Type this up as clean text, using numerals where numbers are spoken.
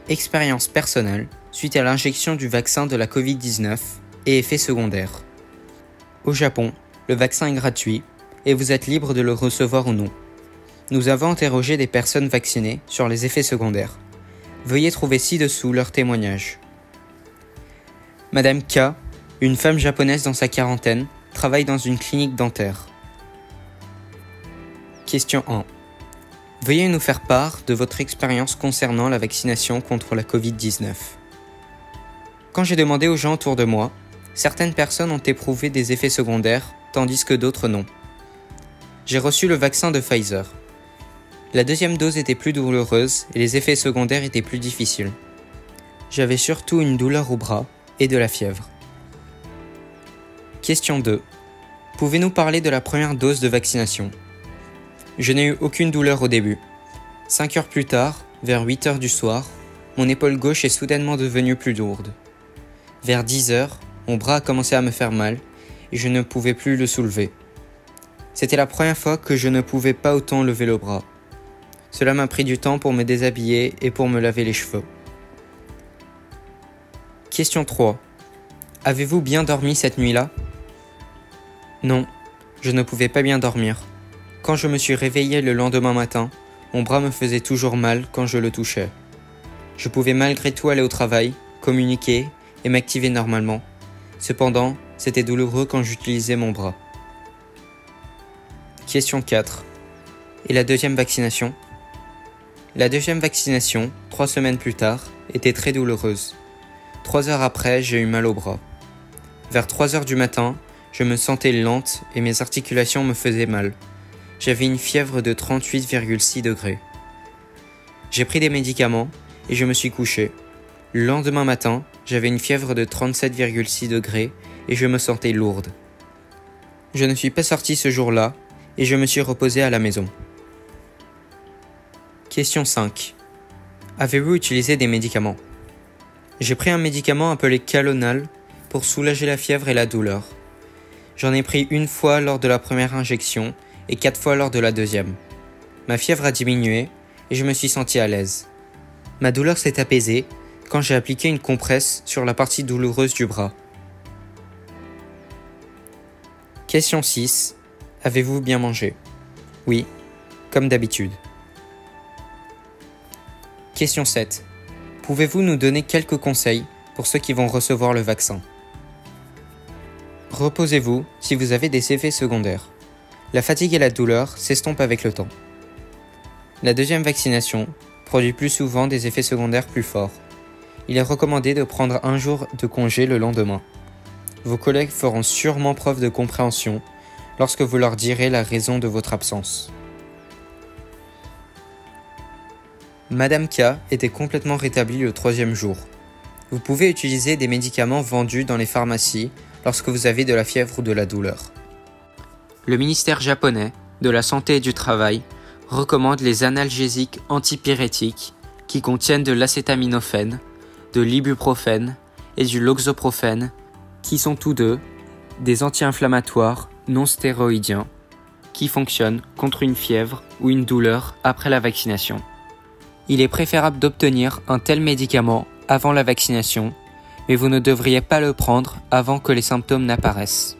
Expérience personnelle suite à l'injection du vaccin de la Covid-19 et effets secondaires. Au Japon, le vaccin est gratuit et vous êtes libre de le recevoir ou non. Nous avons interrogé des personnes vaccinées sur les effets secondaires. Veuillez trouver ci-dessous leur témoignage. Madame K, une femme japonaise dans sa quarantaine, travaille dans une clinique dentaire. Question 1. Veuillez nous faire part de votre expérience concernant la vaccination contre la Covid-19. Quand j'ai demandé aux gens autour de moi, certaines personnes ont éprouvé des effets secondaires, tandis que d'autres non. J'ai reçu le vaccin de Pfizer. La deuxième dose était plus douloureuse et les effets secondaires étaient plus difficiles. J'avais surtout une douleur au bras et de la fièvre. Question 2. Pouvez-nous parler de la première dose de vaccination ? Je n'ai eu aucune douleur au début. 5 heures plus tard, vers 8 heures du soir, mon épaule gauche est soudainement devenue plus lourde. Vers 10 heures, mon bras a commencé à me faire mal et je ne pouvais plus le soulever. C'était la première fois que je ne pouvais pas autant lever le bras. Cela m'a pris du temps pour me déshabiller et pour me laver les cheveux. Question 3. Avez-vous bien dormi cette nuit-là ? Non, je ne pouvais pas bien dormir. Quand je me suis réveillé le lendemain matin, mon bras me faisait toujours mal quand je le touchais. Je pouvais malgré tout aller au travail, communiquer et m'activer normalement. Cependant, c'était douloureux quand j'utilisais mon bras. Question 4. Et la deuxième vaccination ? La deuxième vaccination, 3 semaines plus tard, était très douloureuse. 3 heures après, j'ai eu mal au bras. Vers 3 heures du matin, je me sentais lente et mes articulations me faisaient mal. J'avais une fièvre de 38,6 degrés. J'ai pris des médicaments et je me suis couché. Le lendemain matin, j'avais une fièvre de 37,6 degrés et je me sentais lourde. Je ne suis pas sorti ce jour-là et je me suis reposé à la maison. Question 5. Avez-vous utilisé des médicaments ? J'ai pris un médicament appelé Calonal pour soulager la fièvre et la douleur. J'en ai pris 1 fois lors de la première injection et 4 fois lors de la deuxième. Ma fièvre a diminué et je me suis senti à l'aise. Ma douleur s'est apaisée quand j'ai appliqué une compresse sur la partie douloureuse du bras. Question 6. Avez-vous bien mangé ? Oui, comme d'habitude. Question 7. Pouvez-vous nous donner quelques conseils pour ceux qui vont recevoir le vaccin ? Reposez-vous si vous avez des effets secondaires. La fatigue et la douleur s'estompent avec le temps. La deuxième vaccination produit plus souvent des effets secondaires plus forts. Il est recommandé de prendre 1 jour de congé le lendemain. Vos collègues feront sûrement preuve de compréhension lorsque vous leur direz la raison de votre absence. Madame K était complètement rétablie le 3e jour. Vous pouvez utiliser des médicaments vendus dans les pharmacies lorsque vous avez de la fièvre ou de la douleur. Le ministère japonais de la Santé et du Travail recommande les analgésiques antipyrétiques qui contiennent de l'acétaminophène, de l'ibuprofène et du loxoprofène qui sont tous deux des anti-inflammatoires non stéroïdiens qui fonctionnent contre une fièvre ou une douleur après la vaccination. Il est préférable d'obtenir un tel médicament avant la vaccination, mais vous ne devriez pas le prendre avant que les symptômes n'apparaissent.